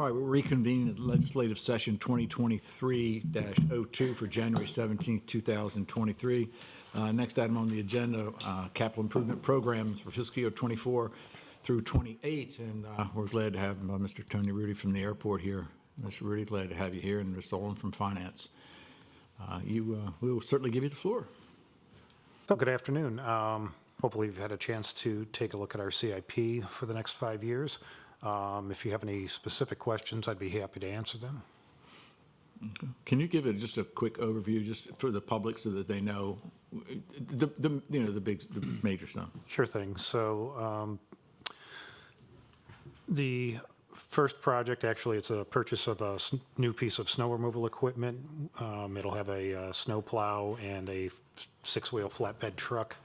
All right, we're reconvening the legislative session 2023-02 for January 17th, 2023. Next item on the agenda, capital improvement programs for fiscal year 24 through 28. And we're glad to have Mr. Tony Rudy from the airport here. Mr. Rudy, glad to have you here, and Mr. Olin from finance. We will certainly give you the floor. So good afternoon. Hopefully you've had a chance to take a look at our CIP for the next 5 years. If you have any specific questions, I'd be happy to answer them. Okay. Can you give it just a quick overview, just for the public, so that they know the major stuff? Sure thing. So the first project, actually, it's a purchase of a new piece of snow removal equipment. It'll have a snow plow and a six-wheel flatbed truck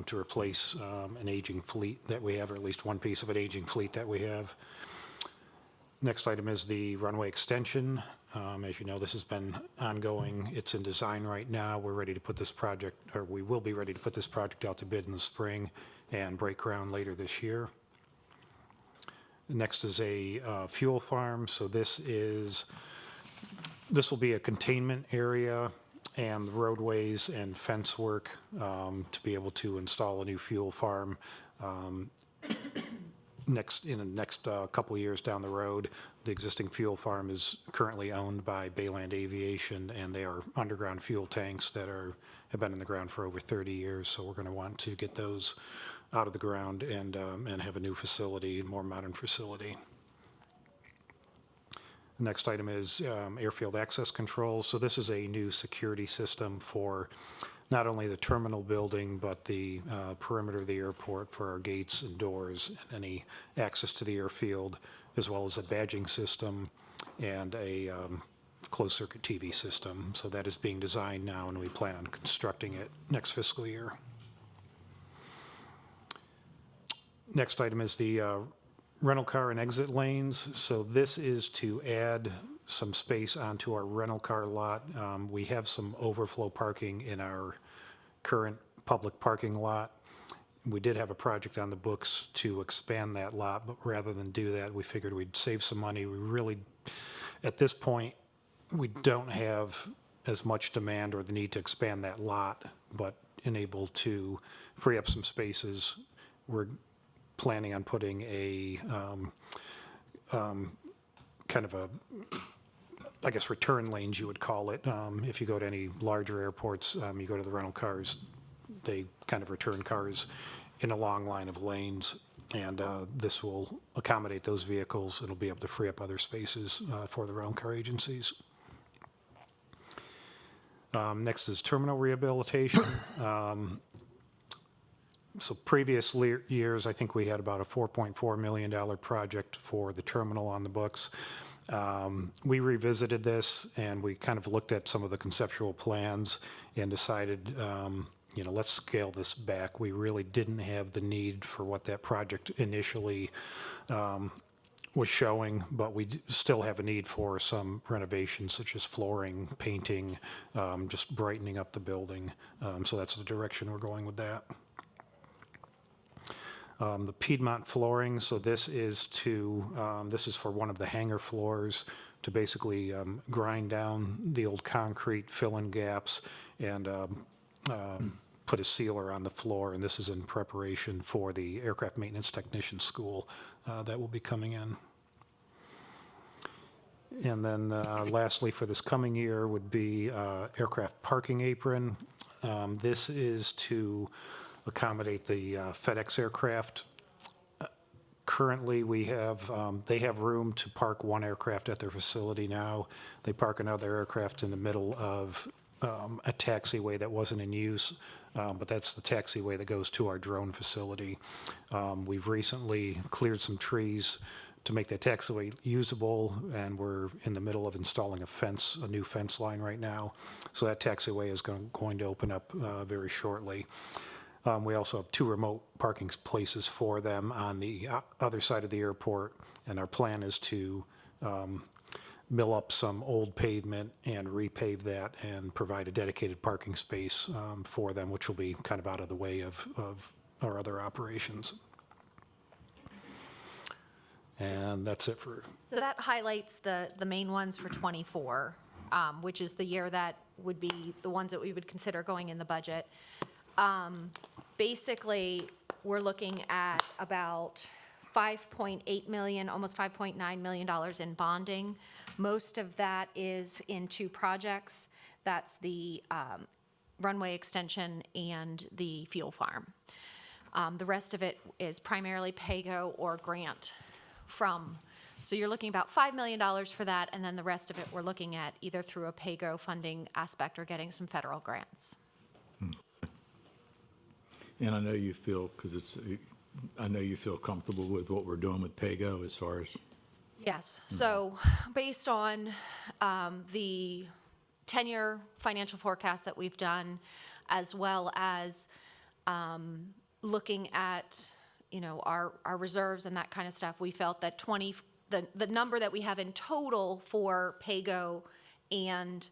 to replace an aging fleet that we have, or at least one piece of an aging fleet that we have. Next item is the runway extension. As you know, this has been ongoing. It's in design right now. We're ready to put this project, or we will be ready to put this project out to bid in the spring and break ground later this year. Next is a fuel farm. So this will be a containment area and roadways and fence work to be able to install a new fuel farm in the next couple of years down the road. The existing fuel farm is currently owned by Bayland Aviation, and they are underground fuel tanks that have been in the ground for over 30 years. So we're going to want to get those out of the ground and have a new facility, more modern facility. The next item is airfield access control. So this is a new security system for not only the terminal building, but the perimeter of the airport for our gates and doors and any access to the airfield, as well as a badging system and a closed-circuit TV system. So that is being designed now, and we plan on constructing it next fiscal year. Next item is the rental car and exit lanes. So this is to add some space onto our rental car lot. We have some overflow parking in our current public parking lot. We did have a project on the books to expand that lot, but rather than do that, we figured we'd save some money. We really, at this point, we don't have as much demand or the need to expand that lot, but enable to free up some spaces. We're planning on putting a kind of a, I guess, return lanes, you would call it. If you go to any larger airports, you go to the rental cars, they kind of return cars in a long line of lanes, and this will accommodate those vehicles. It'll be able to free up other spaces for the rental car agencies. Next is terminal rehabilitation. So previous years, I think we had about a $4.4 million project for the terminal on the books. We revisited this, and we kind of looked at some of the conceptual plans and decided, let's scale this back. We really didn't have the need for what that project initially was showing, but we still have a need for some renovations, such as flooring, painting, just brightening up the building. So that's the direction we're going with that. The Piedmont flooring, so this is for one of the hangar floors to basically grind down the old concrete, fill in gaps, and put a sealer on the floor. And this is in preparation for the aircraft maintenance technician school that will be coming in. And then lastly, for this coming year would be aircraft parking apron. This is to accommodate the FedEx aircraft. Currently, they have room to park one aircraft at their facility now. They park another aircraft in the middle of a taxiway that wasn't in use, but that's the taxiway that goes to our drone facility. We've recently cleared some trees to make that taxiway usable, and we're in the middle of installing a new fence line right now. So that taxiway is going to open up very shortly. We also have 2 remote parking places for them on the other side of the airport, and our plan is to mill up some old pavement and repave that and provide a dedicated parking space for them, which will be kind of out of the way of our other operations. And that's it for, So that highlights the main ones for '24, which is the year that would be the ones that we would consider going in the budget. Basically, we're looking at about 5.8 million, almost $5.9 million in bonding. Most of that is in two projects. That's the runway extension and the fuel farm. The rest of it is primarily PAYGO or grant from, so you're looking about $5 million for that, and then the rest of it we're looking at either through a PAYGO funding aspect or getting some federal grants. And I know you feel, I know you feel comfortable with what we're doing with PAYGO as far as, Yes, so based on the 10-year financial forecast that we've done, as well as looking at, our reserves and that kind of stuff, we felt that the number that we have in total for PAYGO and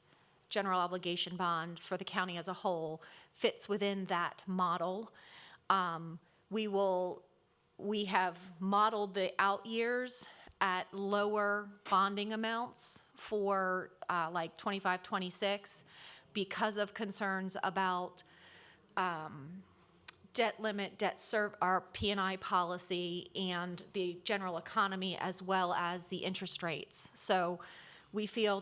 general obligation bonds for the county as a whole fits within that model. We have modeled the out years at lower bonding amounts for like 25, 26 because of concerns about debt limit, our P&I policy, and the general economy, as well as the interest rates. So we feel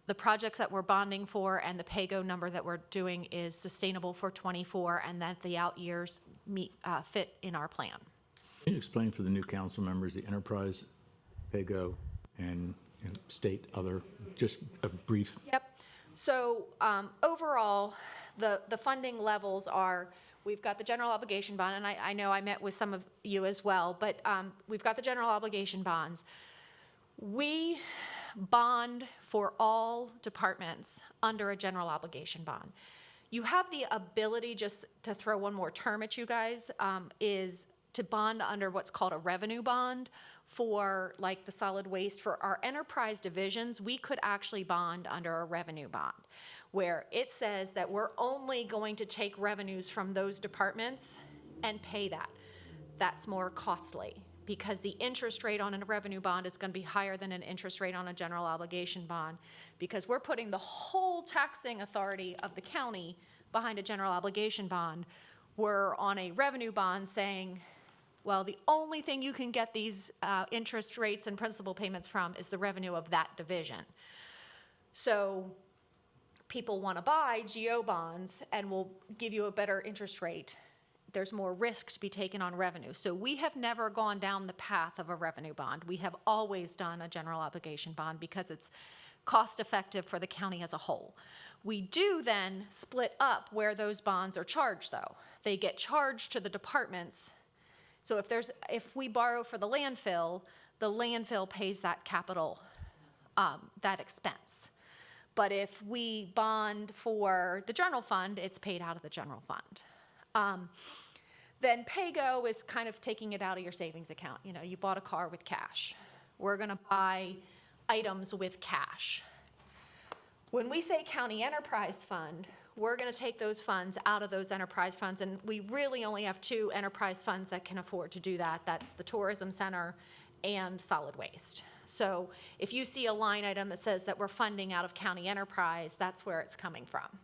the projects that we're bonding for and the PAYGO number that we're doing is sustainable for '24, and that the out years fit in our plan. can you explain for the new council members the enterprise, PAYGO, and state other, just a brief? Yep. So overall, the funding levels are, we've got the general obligation bond, and I know I met with some of you as well, but we've got the general obligation bonds. We bond for all departments under a general obligation bond. You have the ability, just to throw one more term at you guys, is to bond under what's called a revenue bond for like the solid waste. For our enterprise divisions, we could actually bond under a revenue bond, where it says that we're only going to take revenues from those departments and pay that. That's more costly because the interest rate on a revenue bond is going to be higher than an interest rate on a general obligation bond, because we're putting the whole taxing authority of the county behind a general obligation bond. We're on a revenue bond saying, well, the only thing you can get these interest rates and principal payments from is the revenue of that division. So people want to buy GO bonds and will give you a better interest rate. There's more risk to be taken on revenue. So we have never gone down the path of a revenue bond. We have always done a general obligation bond because it's cost effective for the county as a whole. We do then split up where those bonds are charged, though. They get charged to the departments. So if we borrow for the landfill pays that capital, that expense. But if we bond for the general fund, it's paid out of the general fund. Then PAYGO is kind of taking it out of your savings account. You bought a car with cash. We're going to buy items with cash. When we say county enterprise fund, we're going to take those funds out of those enterprise funds, and we really only have two enterprise funds that can afford to do that. That's the tourism center and solid waste. So if you see a line item that says that we're funding out of county enterprise, that's where it's coming from.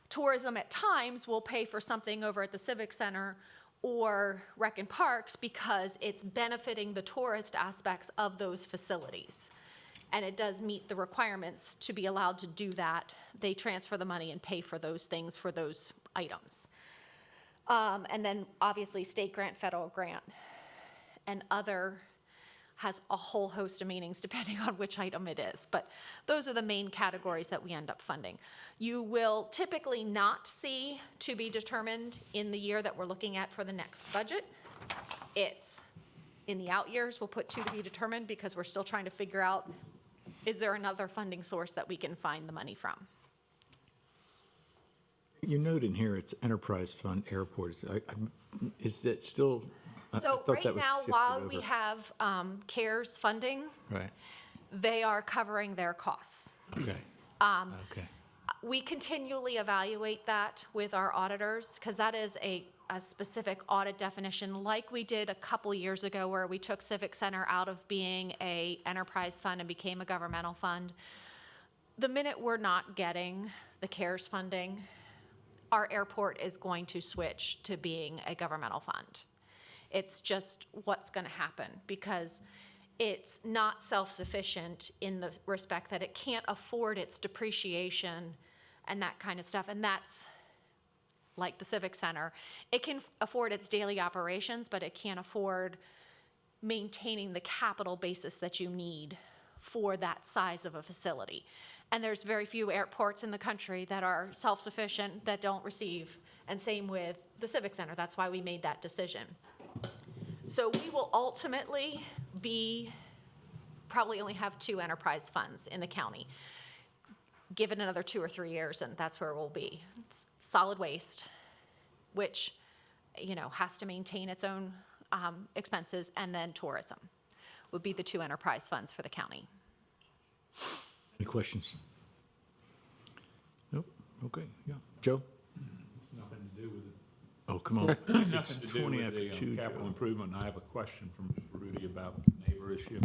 Tourism at times will pay for something over at the Civic Center or Rec and Parks because it's benefiting the tourist aspects of those facilities. And it does meet the requirements to be allowed to do that. They transfer the money and pay for those things for those items. And then obviously state grant, federal grant, and other has a whole host of meanings depending on which item it is. But those are the main categories that we end up funding. You will typically not see to be determined in the year that we're looking at for the next budget. It's in the out years, we'll put to be determined because we're still trying to figure out, is there another funding source that we can find the money from? You note in here it's enterprise fund airports. Is that still? I So thought right that was now, shifted while we over. have CARES funding, Right, they are covering their costs. okay. Okay. We continually evaluate that with our auditors, because that is a specific audit definition, like we did a couple years ago where we took Civic Center out of being a enterprise fund and became a governmental fund. The minute we're not getting the CARES funding, our airport is going to switch to being a governmental fund. It's just what's going to happen, because it's not self-sufficient in the respect that it can't afford its depreciation and that kind of stuff. And that's like the Civic Center. It can afford its daily operations, but it can't afford maintaining the capital basis that you need for that size of a facility. And there's very few airports in the country that are self-sufficient that don't receive, and same with the Civic Center. That's why we made that decision. So we will ultimately probably only have 2 enterprise funds in the county. Give it another 2 or 3 years, and that's where we'll be. It's solid waste, which, has to maintain its own expenses, and then tourism would be the 2 enterprise funds for the county. Any questions? Nope, okay, yeah. Joe? It's nothing to do with it. Oh, come on. It's Nothing to do 20 with after the 2, capital Joe. improvement. I have a question from Mr. Rudy about neighbor issue.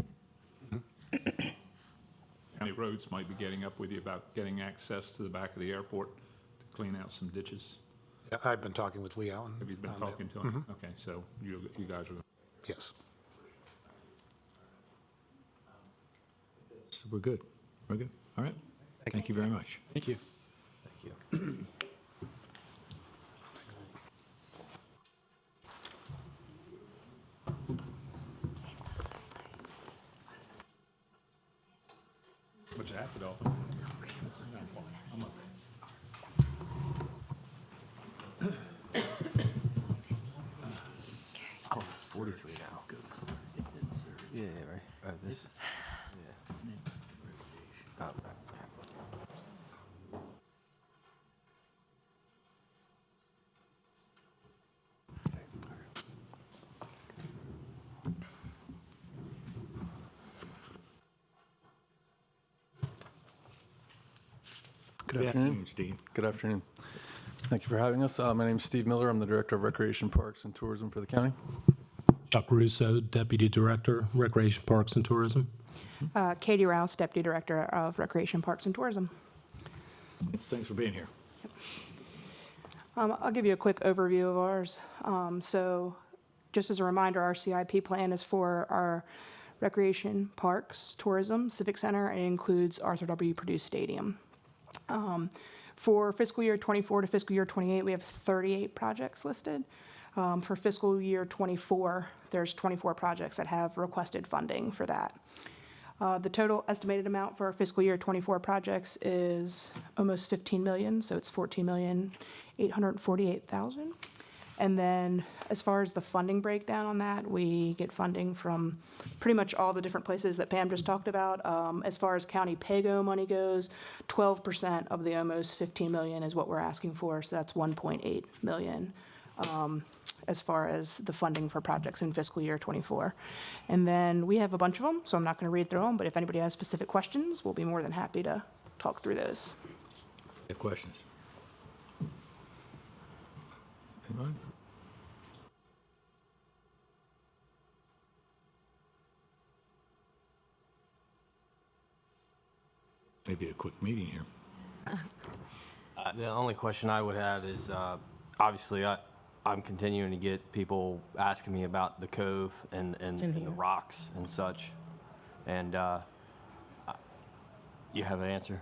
County roads might be getting up with you about getting access to the back of the airport to clean out some ditches. Yeah, I've been talking with Lee Allen. Have you been on that. talking to him? Okay, so you guys are, Yes. So we're good. We're good. All right. Thank you very much. Thank you. what's your jacket off? I'm okay. Oh, 43 now. Yeah, right. This. Yeah. Oh, right. Good afternoon, Steve. Good afternoon. Thank you for having us. My name's Steve Miller. I'm the Director of Recreation, Parks, and Tourism for the county. Chuck Russo, Deputy Director, Recreation Parks and Tourism. Katie Rouse, Deputy Director of Recreation, Parks, and Tourism. Thanks for being here. I'll give you a quick overview of ours. So just as a reminder, our CIP plan is for our recreation, parks, tourism, civic center, and includes Arthur W. Purdue Stadium. For fiscal year 24 to fiscal year 28, we have 38 projects listed. For fiscal year 24, there's 24 projects that have requested funding for that. The total estimated amount for our fiscal year 24 projects is almost 15 million, so it's 14,848,000. And then as far as the funding breakdown on that, we get funding from pretty much all the different places that Pam just talked about. As far as county PAYGO money goes, 12% of the almost 15 million is what we're asking for, so that's 1.8 million. As far as the funding for projects in fiscal year 24. And then we have a bunch of them, so I'm not going to read through them, but if anybody has specific questions, we'll be more than happy to talk through those. Have questions? Anybody? Maybe a quick meeting here. The only question I would have is, obviously, I'm continuing to get people asking me about the cove and the rocks and such. And you have an answer?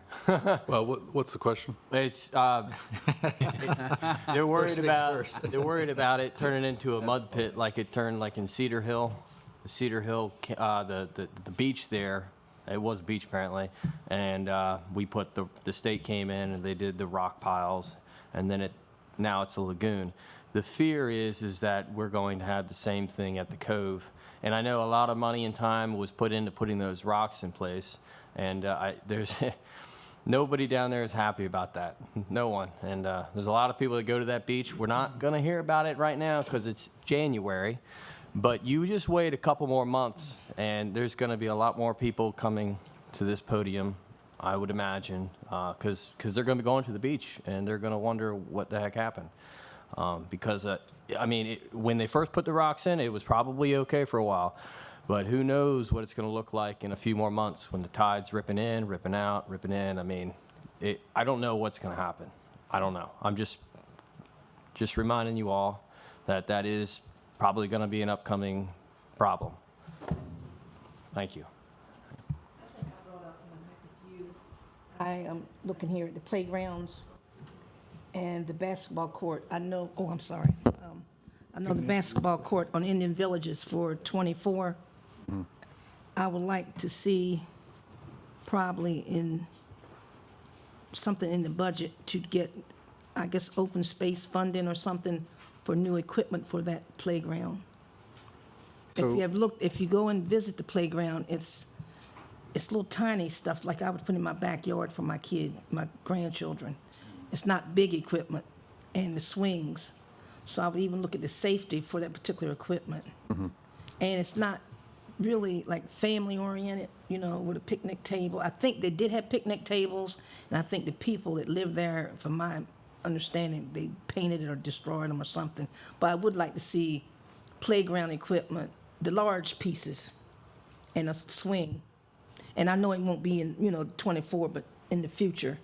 Well, what's the question? It's they're worried about it turning into a mud pit like it turned like in Cedar Hill. The Cedar Hill, the beach there. It was a beach apparently, and we put the state came in and they did the rock piles, and then now it's a lagoon. The fear is that we're going to have the same thing at the cove, and I know a lot of money and time was put into putting those rocks in place, and there's nobody down there is happy about that. No one, and there's a lot of people that go to that beach. We're not going to hear about it right now because it's January. But you just wait a couple more months, and there's going to be a lot more people coming to this podium I would imagine, because they're going to be going to the beach, and they're going to wonder what the heck happened. Because, I mean, when they first put the rocks in, it was probably okay for a while. But who knows what it's going to look like in a few more months when the tide's ripping in, ripping out, ripping in. I mean, I don't know what's going to happen. I don't know. I'm just reminding you all that that is probably going to be an upcoming problem. Thank you. I am looking here at the playgrounds and the basketball court. I know, oh, I'm sorry. I know the basketball court on Indian Villages for 24. I would like to see probably in something in the budget to get, I guess, open space funding or something for new equipment for that playground. So- If you have looked, if you go and visit the playground, it's little tiny stuff like I would put in my backyard for my my grandchildren. It's not big equipment, and the swings. So I would even look at the safety for that particular equipment. And it's not really like family oriented, you know, with a picnic table. I think they did have picnic tables, and I think the people that lived there, from my understanding, they painted it or destroyed them or something. But I would like to see playground equipment, the large pieces, and a swing. And I know it won't be in, 24, but in the future,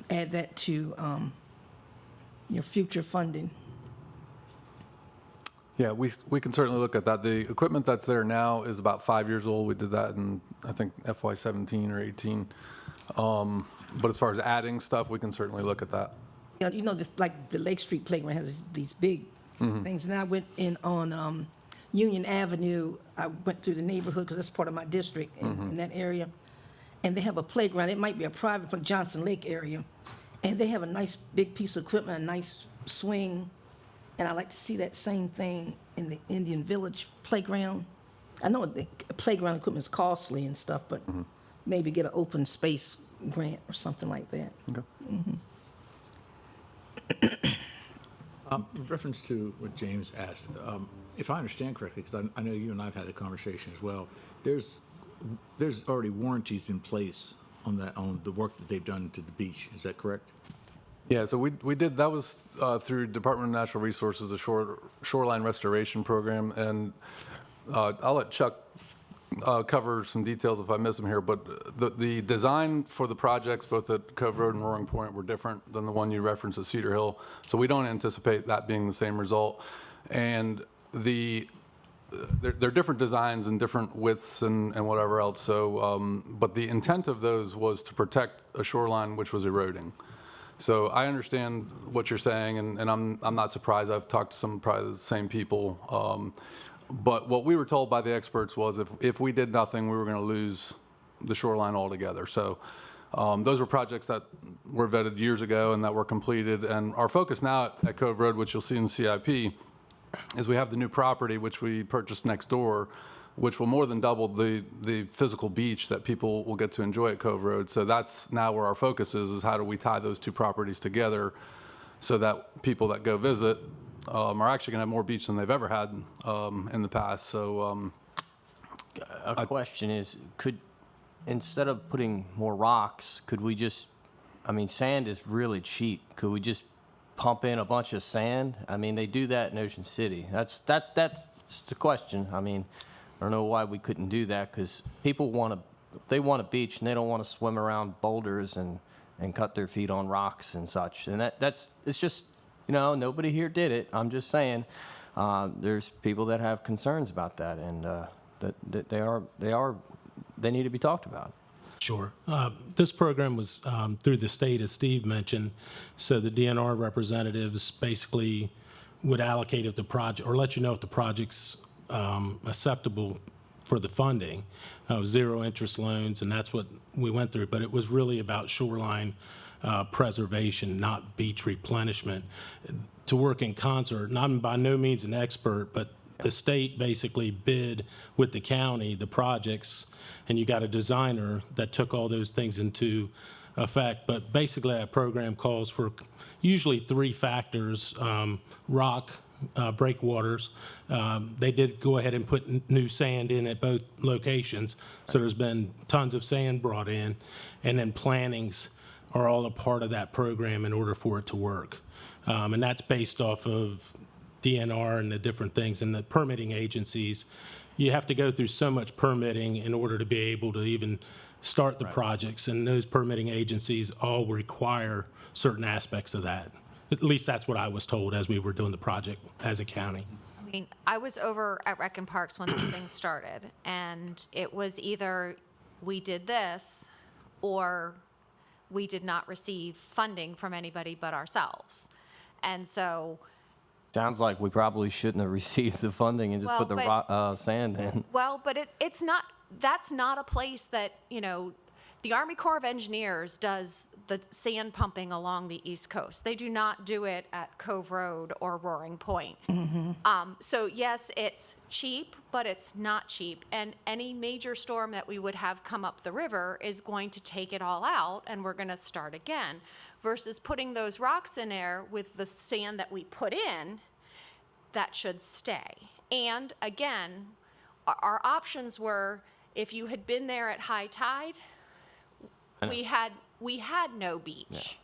add that to your future funding. Yeah, we can certainly look at that. The equipment that's there now is about 5 years old. We did that in, I think, FY 17 or 18. But as far as adding stuff, we can certainly look at that. Like the Lake Street Playground has these big things. And I went in on Union Avenue. I went through the neighborhood because that's part of my district in that area. And they have a playground. It might be a private from Johnson Lake area. And they have a nice big piece of equipment, a nice swing. And I like to see that same thing in the Indian Village playground. I know the playground equipment is costly and stuff, but maybe get an open space grant or something like that. Okay. In reference to what James asked, if I understand correctly, because I know you and I have had a conversation as well, there's already warranties in place on the work that they've done to the beach. Is that correct? Yeah, so we did, that was through Department of Natural Resources, the shoreline restoration program, and I'll let Chuck cover some details if I miss them here, but the design for the projects, both at Cove Road and Roaring Point, were different than the one you referenced at Cedar Hill, so we don't anticipate that being the same result. And they're different designs and different widths and whatever else, so, but the intent of those was to protect a shoreline which was eroding. So I understand what you're saying, and I'm not surprised. I've talked to some probably the same people. But what we were told by the experts was if we did nothing, we were going to lose the shoreline altogether. So those were projects that were vetted years ago and that were completed. And our focus now at Cove Road, which you'll see in CIP, is we have the new property, which we purchased next door, which will more than double the physical beach that people will get to enjoy at Cove Road. So that's now where our focus is how do we tie those two properties together so that people that go visit are actually going to have more beach than they've ever had in the past. So A question is, instead of putting more rocks, could we just, I mean, sand is really cheap. Could we just pump in a bunch of sand? I mean, they do that in Ocean City. That's just a question. I mean, I don't know why we couldn't do that, because people they want a beach and they don't want to swim around boulders and cut their feet on rocks and such. And it's just, nobody here did it. I'm just saying, there's people that have concerns about that, and that they need to be talked about. Sure. This program was through the state, as Steve mentioned, so the DNR representatives basically would allocate if the project, or let you know if the project's acceptable for the funding, zero interest loans, and that's what we went through. But it was really about shoreline preservation, not beach replenishment. To work in concert, I'm by no means an expert, but the state basically bid with the county the projects, and you got a designer that took all those things into effect. But basically, that program calls for usually three factors: rock, breakwaters. They did go ahead and put new sand in at both locations, so there's been tons of sand brought in, and then plantings are all a part of that program in order for it to work. And that's based off of DNR and the different things and the permitting agencies. You have to go through so much permitting in order to be able to even start the projects, and those permitting agencies all require certain aspects of that. At least that's what I was told as we were doing the project as a county. I mean, I was over at Rec and Parks when this thing started, and it was either we did this or we did not receive funding from anybody but ourselves. And so, Sounds like we probably shouldn't have received the funding and just Well, put the but- sand in. well, but it's not, that's not a place that, the Army Corps of Engineers does the sand pumping along the East Coast. They do not do it at Cove Road or Roaring Point. So yes, it's cheap, but it's not cheap. And any major storm that we would have come up the river is going to take it all out, and we're going to start again. Versus putting those rocks in there with the sand that we put in, that should stay. And again, our options were, if you had been there at high tide, we had no beach.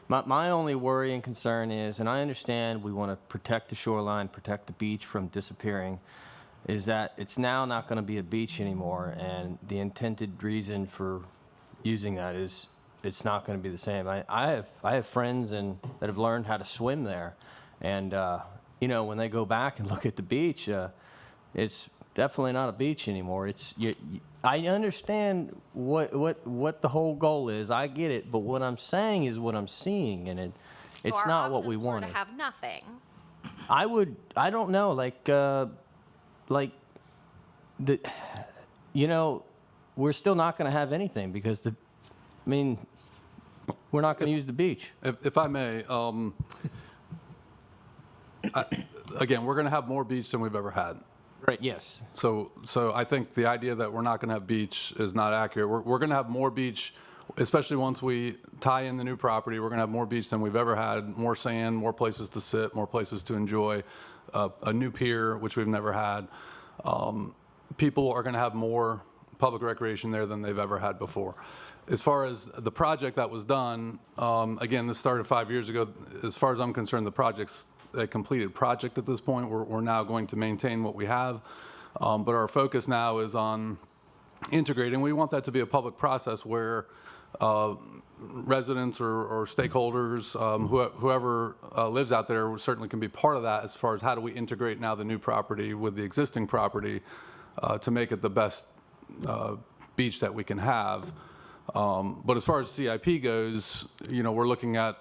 My only worry and concern is, and I understand we want to protect the shoreline, protect the beach from disappearing, is that it's now not going to be a beach anymore, and the intended reason for using that is it's not going to be the same. I have friends that have learned how to swim there, and when they go back and look at the beach, it's definitely not a beach anymore. I understand what the whole goal is. I get it, but what I'm saying is what I'm seeing, and it's not what we So our options were wanted. to have nothing. I don't know, we're still not going to have anything because we're not going to use the beach. If I may, again, we're going to have more beach than we've ever had. Right, yes. So I think the idea that we're not going to have beach is not accurate. We're going to have more beach, especially once we tie in the new property. We're going to have more beach than we've ever had, more sand, more places to sit, more places to enjoy, a new pier, which we've never had. People are going to have more public recreation there than they've ever had before. As far as the project that was done, again, this started 5 years ago. As far as I'm concerned, the project's a completed project at this point. We're now going to maintain what we have, but our focus now is on integrating. We want that to be a public process where residents or stakeholders, whoever lives out there certainly can be part of that as far as how do we integrate now the new property with the existing property to make it the best beach that we can have. But as far as CIP goes, we're looking at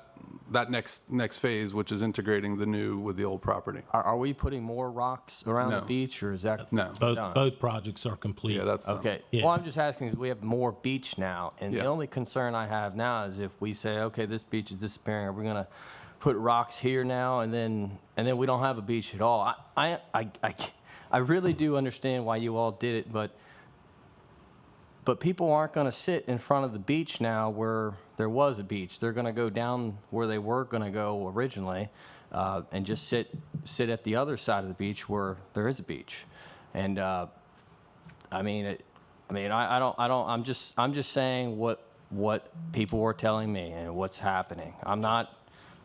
that next phase, which is integrating the new with the old property. Are we putting more rocks around the No. beach, or is that? No. done? Both projects are complete. Yeah, that's done. Okay. Yeah. Well, I'm just asking because we have more beach now, and Yeah. the only concern I have now is if we say, okay, this beach is disappearing, are we going to put rocks here now, and then we don't have a beach at all? I really do understand why you all did it, but people aren't going to sit in front of the beach now where there was a beach. They're going to go down where they were going to go originally, and just sit at the other side of the beach where there is a beach. And I'm just saying what people were telling me and what's happening. I'm not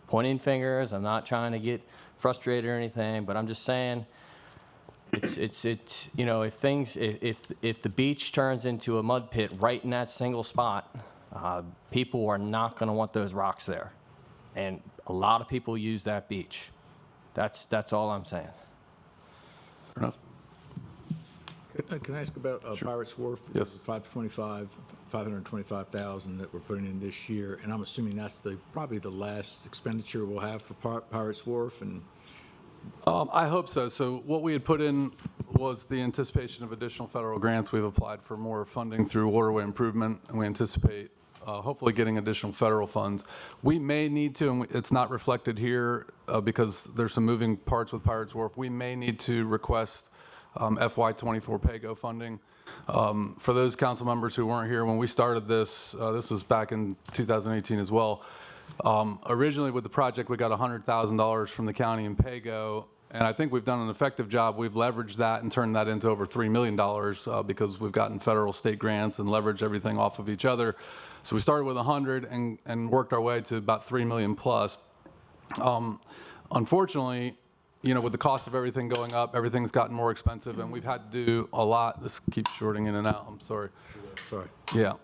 pointing fingers. I'm not trying to get frustrated or anything, but I'm just saying. If the beach turns into a mud pit right in that single spot, people are not going to want those rocks there, and a lot of people use that beach. That's all I'm saying. Fair enough. Can I ask about Pirates Wharf? Yes. 525,000 that we're putting in this year, and I'm assuming that's probably the last expenditure we'll have for Pirates Wharf, and I hope so. So what we had put in was the anticipation of additional federal grants. We've applied for more funding through waterway improvement, and we anticipate hopefully getting additional federal funds. We may need to, and it's not reflected here because there's some moving parts with Pirates Wharf, we may need to request FY24 PAYGO funding. For those council members who weren't here when we started this, this was back in 2018 as well. Originally with the project, we got $100,000 from the county in PAYGO, And I think we've done an effective job. We've leveraged that and turned that into over $3 million because we've gotten federal, state grants and leveraged everything off of each other. So we started with 100 and worked our way to about 3 million plus. Unfortunately, you know, with the cost of everything going up, everything's gotten more expensive, and we've had to do a lot. This keeps shorting in and out. I'm sorry. Sorry. Yeah.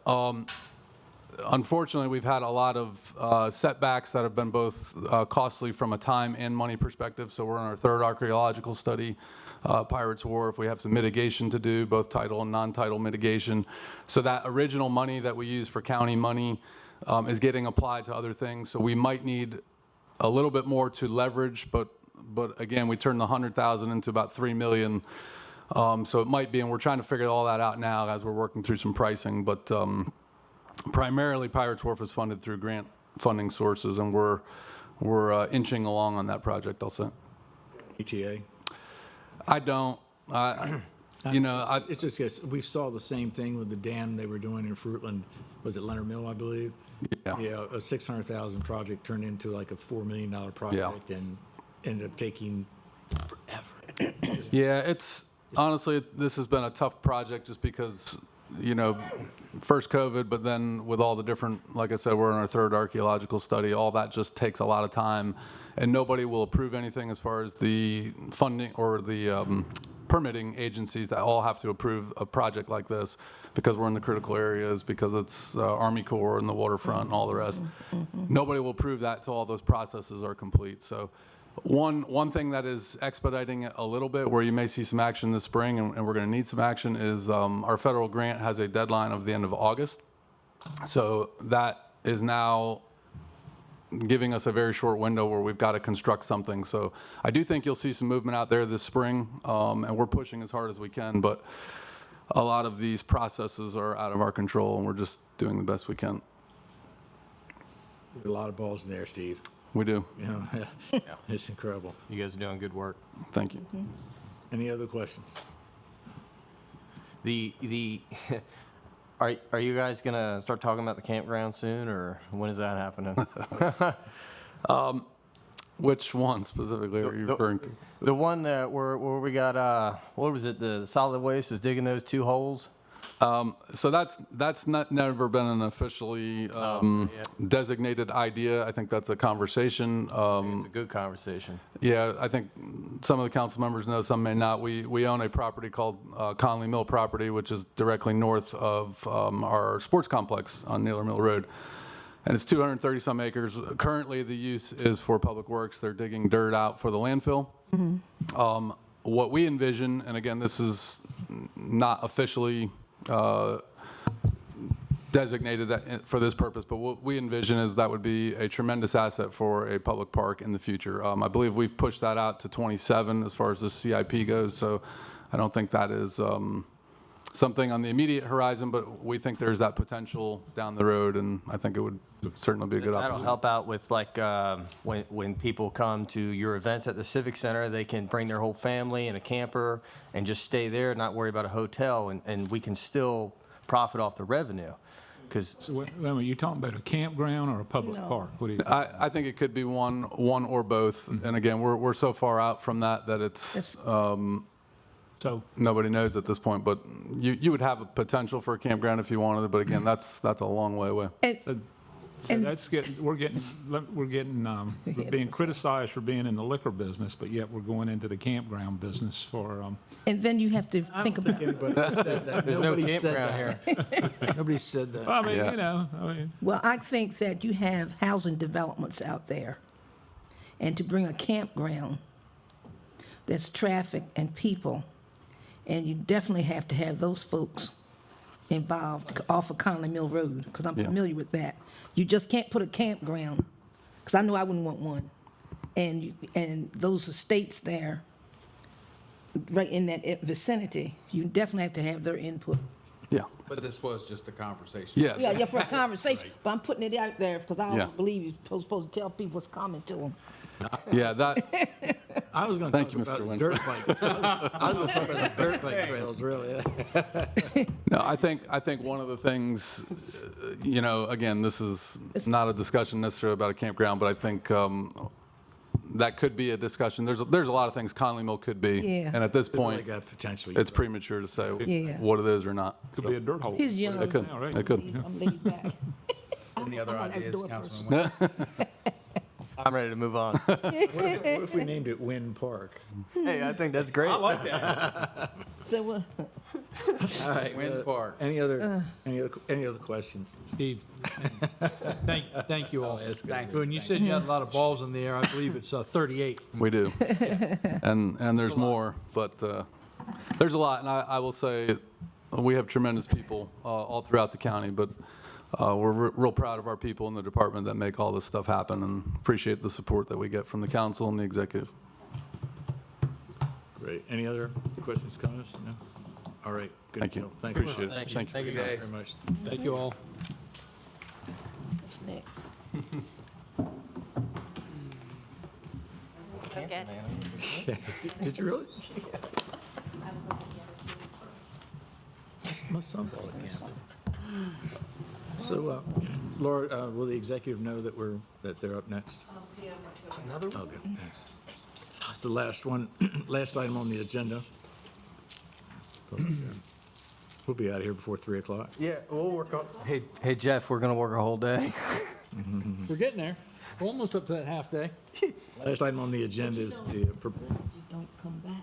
Unfortunately, we've had a lot of setbacks that have been both costly from a time and money perspective. So we're in our third archaeological study, Pirates Wharf. We have some mitigation to do, both title and non-title mitigation. So that original money that we use for county money is getting applied to other things. So we might need a little bit more to leverage, but again, we turned the 100,000 into about 3 million. So it might be, and we're trying to figure all that out now as we're working through some pricing. But primarily, Pirates Wharf is funded through grant funding sources, and we're inching along on that project, I'll say. ETA? I don't. It's just, yes, we saw the same thing with the dam they were doing in Fruitland. Was it Leonard Mill, I believe? Yeah. Yeah, a 600,000 project turned into like a $4 million project and ended up taking forever. Yeah, it's honestly, this has been a tough project just because, you know, first COVID, but then with all the different, like I said, we're in our third archaeological study, all that just takes a lot of time, and nobody will approve anything as far as the funding or the permitting agencies that all have to approve a project like this because we're in the critical areas, because it's Army Corps and the waterfront and all the rest. Nobody will approve that till all those processes are complete. So one thing that is expediting it a little bit, where you may see some action this spring, and we're going to need some action, is our federal grant has a deadline of the end of August. So that is now giving us a very short window where we've got to construct something. So I do think you'll see some movement out there this spring, and we're pushing as hard as we can, but a lot of these processes are out of our control, and we're just doing the best we can. There's a lot of balls in there, Steve. We do. You know, it's incredible. You guys are doing good work. Thank you. Any other questions? Are you guys gonna start talking about the campground soon, or when is that happening? Which one specifically are you referring to? The one that where we got what was it? The solid waste is digging those 2 holes. So that's never been an officially designated idea. I think that's a conversation. It's a good conversation. Yeah, I think some of the council members know, some may not. We own a property called Conley Mill property, which is directly north of our sports complex on Naylor Mill Road. And it's 230 some acres. Currently, the use is for public works. They're digging dirt out for the landfill. What we envision, and again, this is not officially designated for this purpose, but what we envision is that would be a tremendous asset for a public park in the future. I believe we've pushed that out to 27 as far as the CIP goes, so I don't think that is something on the immediate horizon, but we think there's that potential down the road, and I think it would certainly be a good That'll opportunity. help out with like when people come to your events at the Civic Center, they can bring their whole family in a camper and just stay there, not worry about a hotel, and we can still profit off the revenue. Because So wait a minute, you talking about a campground or a public No. park? What do you? I think it could be one or both, and again, we're so far out from that it's So nobody knows at this point, but you would have a potential for a campground if you wanted it, but again, that's a long way away. So that's we're being criticized for being in the liquor business, but yet we're going into the campground business for, And then you have to think about, Anybody says that. there's no Nobody said campground that. here. Nobody said that. I mean, Yeah. you know, well, I think that you have housing developments out there. And to bring a campground, that's traffic and people, and you definitely have to have those folks involved off of Conley Mill Road, because I'm familiar with that. You just can't put a campground, because I know I wouldn't want one. And those estates there, right in that vicinity, you definitely have to have their input. Yeah. But this was just a conversation. Yeah, for a conversation, but I'm putting it out there because I always Yeah. believe you're supposed to tell people what's coming to them. Yeah, that, I was going to Thank talk you, Mr. about Wynn. dirt bike. I was going to talk about the dirt bike trails, really. no, I think one of the things, again, this is not a discussion necessarily about a campground, but I think that could be a discussion. There's a lot of things Conley Mill could be. Yeah. And at this Like point, that potentially. it's premature to say Yeah. what it is or not. Could be a dirt hole. He's young. It could, Yeah, right. it could. I'm laid back. Any other I'm an ideas, outdoor Councilman? I'm ready to move on. What if we named it Wynn Park? Hey, I think that's great. So what? All right. Wynn Park. Any other questions? Steve, thank you all. Thank you. When you said you had a lot of balls in the air, I believe it's 38. We do. And there's more, but there's a lot. And I will say, we have tremendous people all throughout the county, but we're real proud of our people in the department that make all this stuff happen, and appreciate the support that we get from the council and the executive. Great. Any other questions, comments? No? All right. Good Thank deal. you. Thank you. Appreciate it. Thank you. Thank you. Thank you, Thank you guys. very much. Thank you all. What's next? Okay. Did you really? My son bought a camper. So, Laura, will the executive know that they're up next? Another one? Okay, thanks. That's the last one, last item on the agenda. We'll be out of here before 3 o'clock. Yeah, we'll work on. Hey, Jeff, we're gonna work a whole day. We're getting there. We're almost up to that half day. Last item on the agenda is the, If you don't come back,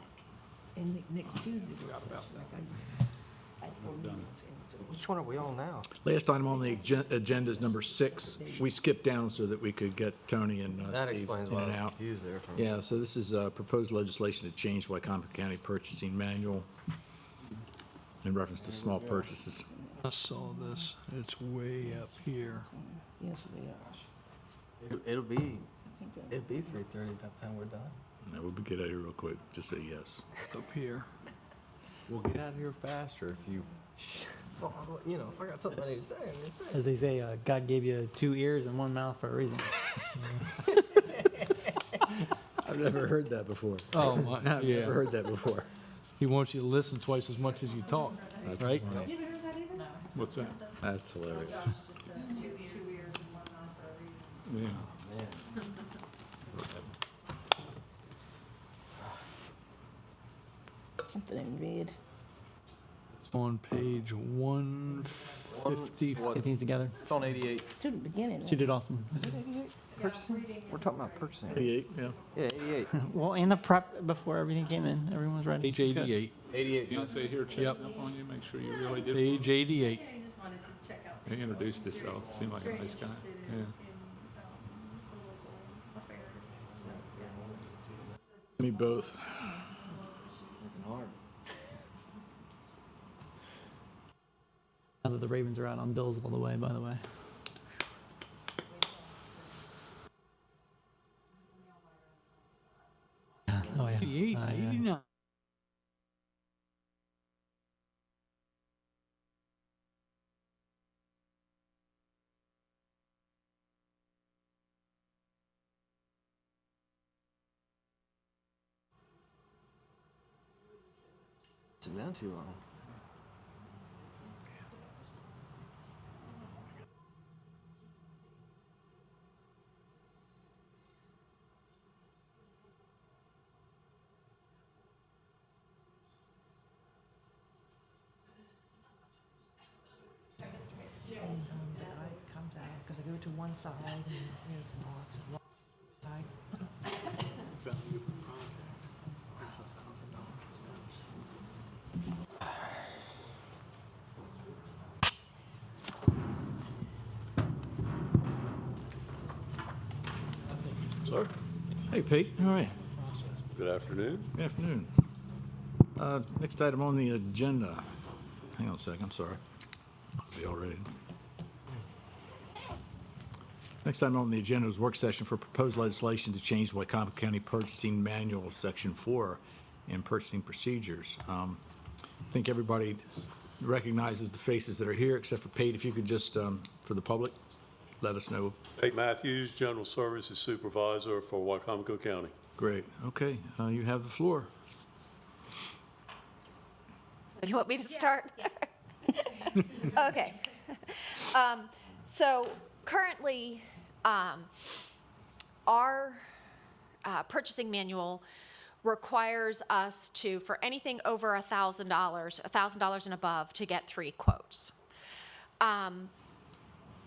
and next Tuesday, like I used to, I had 4 meetings, and so Which one are we on now? last item on the agenda is number 6. We skipped down so that we could get Tony and That Steve explains in why I and was out. confused there. Yeah, so this is proposed legislation to change Wicomico County Purchasing Manual in reference to small purchases. I saw this. It's way up here. yes, we are. It'll be 3:30 by the time we're done. Now, we'll get out of here real quick. Just say yes. Up here. We'll get out of here faster if you. Well, you know, if I got something I need to say, I'm gonna say. As they say, God gave you 2 ears and 1 mouth for a reason. I've never heard that before. Oh, my, I've yeah. never heard that before. He wants you to listen twice as much as you talk, right? What's that? That's hilarious. Yeah. Something in red. It's on page 150. Getting together. It's on 88. To the beginning. She did awesome. Is it 88? Purchasing? We're talking about purchasing. 88, yeah. Yeah, 88. Well, and the prep before everything came in, everyone was ready. Page It was good. 88. 88. You don't say here, checking Yep. up on you, make sure you really did. Page 88. I just wanted to check out. He introduced himself, seemed like a Very nice guy. interested Yeah. in political affairs, so, yeah. Me both. Now that the Ravens are out on Bills all the way, by the way. Oh, yeah. 88, Yeah. 89. It's been too long. And the guy comes out, because I go to one side, and there's lots of side. Sir? Hey, Pete. All right. Good afternoon. Good afternoon. Next item on the agenda. Hang on a second, I'm sorry. I'll be all ready. Next item on the agenda is work session for proposed legislation to change the Wicomico County Purchasing Manual, Section 4, in purchasing procedures. I think everybody recognizes the faces that are here, except for Pete. If you could just, for the public, let us know. Nate Matthews, General Services Supervisor for Wicomico County. Great. Okay, you have the floor. You want me to start? Okay. So currently, our purchasing manual requires us to, for anything over $1,000 and above, to get 3 quotes.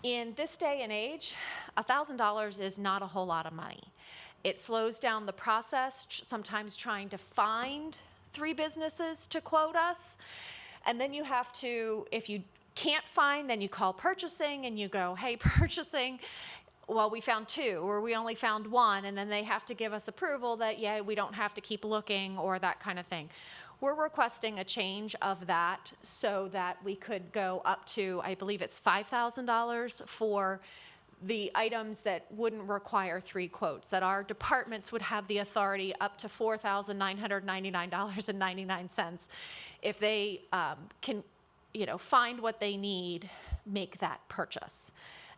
In this day and age, $1,000 is not a whole lot of money. It slows down the process, sometimes trying to find 3 businesses to quote us. And then you have to, if you can't find, then you call purchasing and you go, hey, purchasing, well, we found 2, or we only found 1, and then they have to give us approval that, yeah, we don't have to keep looking, or that kind of thing. We're requesting a change of that so that we could go up to, I believe it's $5,000 for the items that wouldn't require 3 quotes, that our departments would have the authority up to $4,999.99 if they can, find what they need, make that purchase.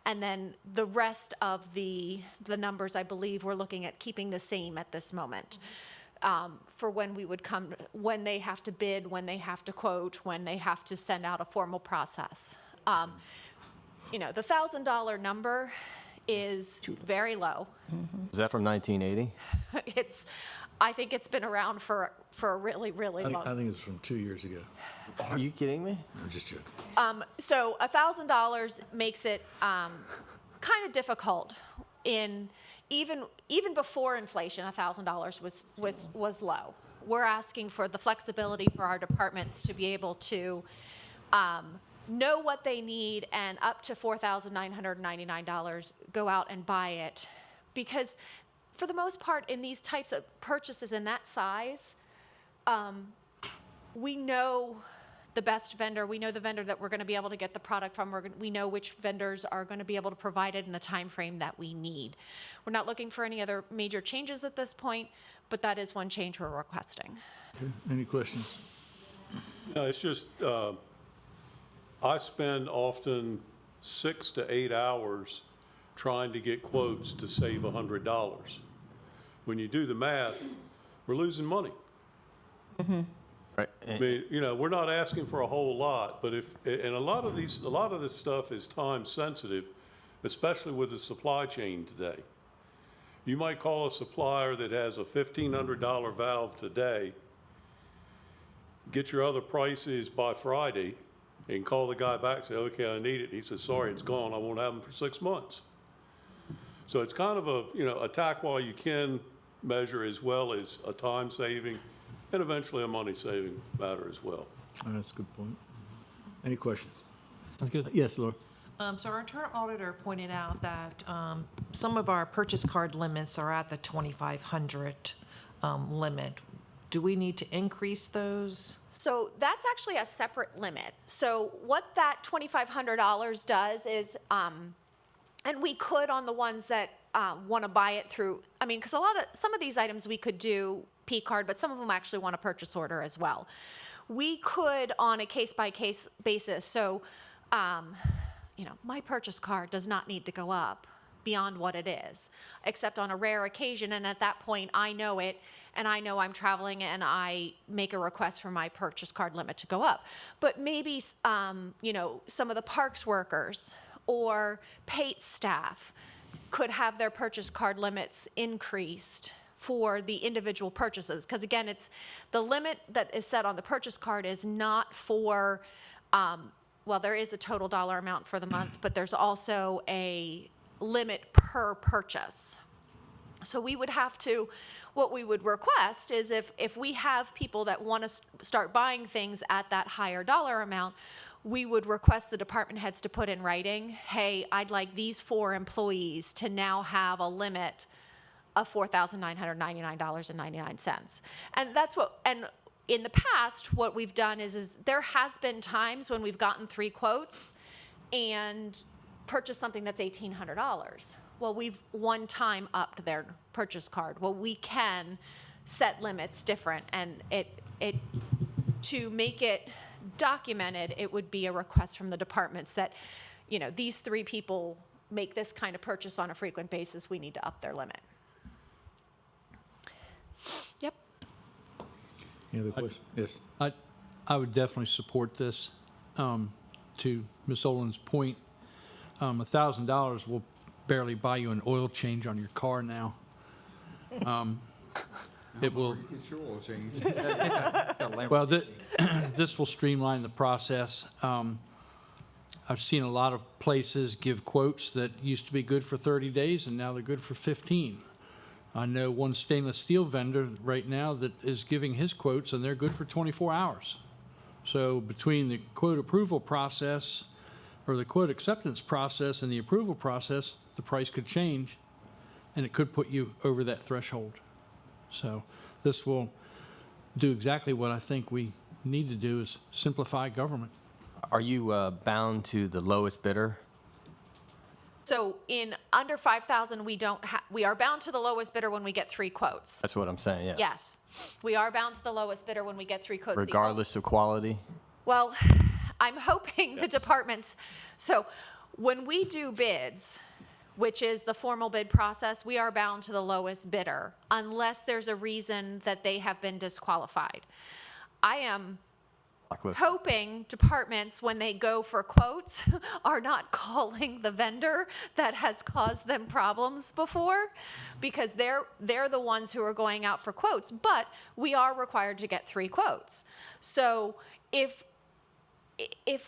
And then the rest of the numbers, I believe, we're looking at keeping the same at this moment. For when we would come, when they have to bid, when they have to quote, when they have to send out a formal process. The $1,000 number is very low. Is that from 1980? I think it's been around for a really, really long. I think it's from 2 years ago. Are you kidding me? I'm just joking. So $1,000 makes it kind of difficult in even before inflation. $1,000 was low. We're asking for the flexibility for our departments to be able to know what they need, and up to $4,999 go out and buy it, because for the most part in these types of purchases in that size, we know the best vendor. We know the vendor that we're going to be able to get the product from. We know which vendors are going to be able to provide it in the time frame that we need. We're not looking for any other major changes at this point, but that is one change we're requesting. Okay. Any questions? No, it's just, I spend often 6 to 8 hours trying to get quotes to save $100. When you do the math, we're losing money. Right. I mean, we're not asking for a whole lot, but and a lot of this stuff is time sensitive, especially with the supply chain today. You might call a supplier that has a $1,500 valve today, get your other prices by Friday, and call the guy back and say, okay, I need it. And he says, sorry, it's gone. I won't have them for 6 months. So it's kind of a, attack while you can measure, as well as a time saving and eventually a money saving matter as well. That's a good point. Any questions? That's good. Yes, Laura. So our internal auditor pointed out that some of our purchase card limits are at the 2,500 limit. Do we need to increase those? So that's actually a separate limit. So what that $2,500 does is, and we could on the ones that want to buy it through, because some of these items we could do P card, but some of them actually want a purchase order as well. We could on a case-by-case basis. So, my purchase card does not need to go up beyond what it is, except on a rare occasion. And at that point, I know it, and I know I'm traveling, and I make a request for my purchase card limit to go up. But maybe, some of the parks workers or PATE staff could have their purchase card limits increased for the individual purchases. Because again, it's the limit that is set on the purchase card is not for, there is a total dollar amount for the month, but there's also a limit per purchase. So we would have to, what we would request is if we have people that want to start buying things at that higher dollar amount, we would request the department heads to put in writing, hey, I'd like these 4 employees to now have a limit of $4,999.99. And that's and in the past, what we've done is there has been times when we've gotten 3 quotes and purchased something that's $1,800. Well, we've one time upped their purchase card. Well, we can set limits different, and to make it documented, it would be a request from the departments that, these 3 people make this kind of purchase on a frequent basis, we need to up their limit. Yep. Any other questions? Yes. I would definitely support this. To Ms. Olin's point, $1,000 will barely buy you an oil change on your car now. It will, Get your oil changed. well, this will streamline the process. I've seen a lot of places give quotes that used to be good for 30 days, and now they're good for 15. I know one stainless steel vendor right now that is giving his quotes, and they're good for 24 hours. So between the quote approval process, or the quote acceptance process and the approval process, the price could change, and it could put you over that threshold. So this will do exactly what I think we need to do, is simplify government. Are you bound to the lowest bidder? So in under 5,000, we are bound to the lowest bidder when we get 3 quotes. That's what I'm saying, yeah. Yes, we are bound to the lowest bidder when we get 3 quotes. Regardless of quality? Well, I'm hoping the departments, so when we do bids, which is the formal bid process, we are bound to the lowest bidder unless there's a reason that they have been disqualified. I am hoping departments, when they go for quotes, are not calling the vendor that has caused them problems before, because they're the ones who are going out for quotes, but we are required to get 3 quotes. So if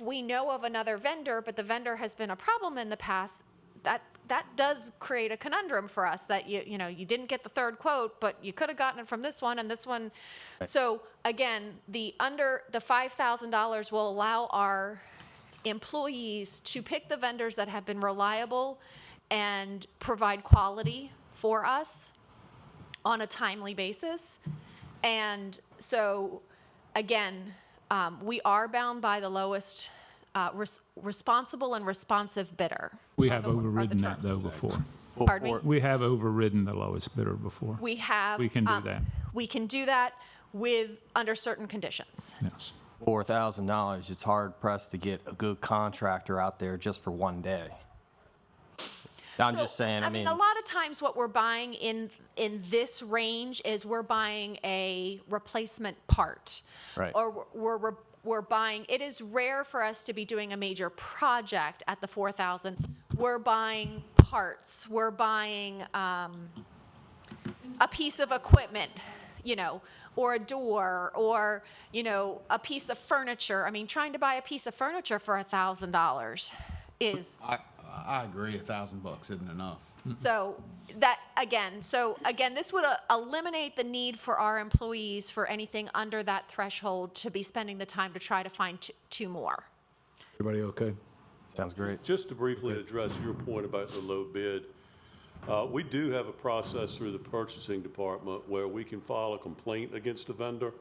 we know of another vendor, but the vendor has been a problem in the past, that does create a conundrum for us, that you know you didn't get the 3rd quote, but you could have gotten it from this one and this one. Right. So again, the $5,000 will allow our employees to pick the vendors that have been reliable and provide quality for us on a timely basis. And so again, we are bound by the lowest responsible and responsive bidder. We have overridden that, though, before. Pardon me? We have overridden the lowest bidder before. We have. We can do that. We can do that under certain conditions. Yes. $4,000, it's hard pressed to get a good contractor out there just for one day. I'm just saying, I mean, a lot of times what we're buying in this range is we're buying a replacement part. Right. Or we're buying, it is rare for us to be doing a major project at the 4,000. We're buying parts, we're buying a piece of equipment, you know, or a door, or, you know, a piece of furniture. I mean, trying to buy a piece of furniture for $1,000 is. I agree, $1,000 isn't enough. So again, this would eliminate the need for our employees for anything under that threshold to be spending the time to try to find 2 more. Everybody okay? Sounds great. Just to briefly address your point about the low bid, we do have a process through the purchasing department where we can file a complaint against a vendor.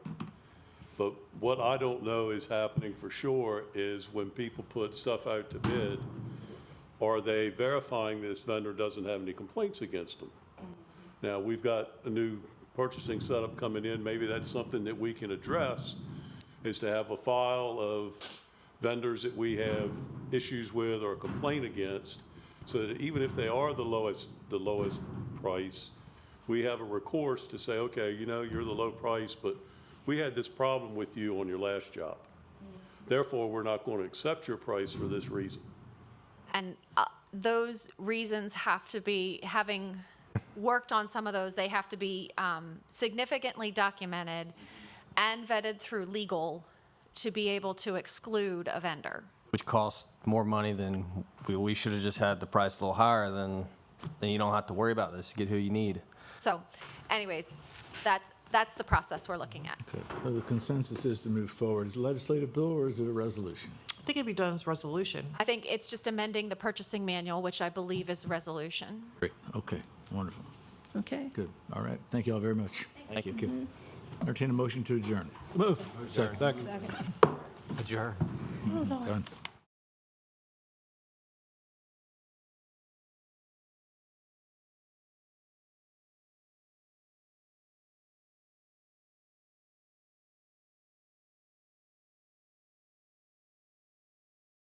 But what I don't know is happening for sure is when people put stuff out to bid, are they verifying this vendor doesn't have any complaints against them? Now, we've got a new purchasing setup coming in. Maybe that's something that we can address, is to have a file of vendors that we have issues with or a complaint against, so that even if they are the lowest price, we have a recourse to say, okay, you know, you're the low price, but we had this problem with you on your last job. Therefore, we're not going to accept your price for this reason. And those reasons have to be, having worked on some of those, they have to be significantly documented and vetted through legal to be able to exclude a vendor. Which costs more money than, we should have just had the price a little higher, then you don't have to worry about this. You get who you need. So anyways, that's the process we're looking at. Okay. So the consensus is to move forward. Is it a legislative bill or is it a resolution? I think it'd be done as resolution. I think it's just amending the purchasing manual, which I believe is resolution. Great. Okay. Wonderful. Okay. Good. All right. Thank you all very much. Thank you. Entertain a motion to adjourn. Move. Second. Adjourn. Done.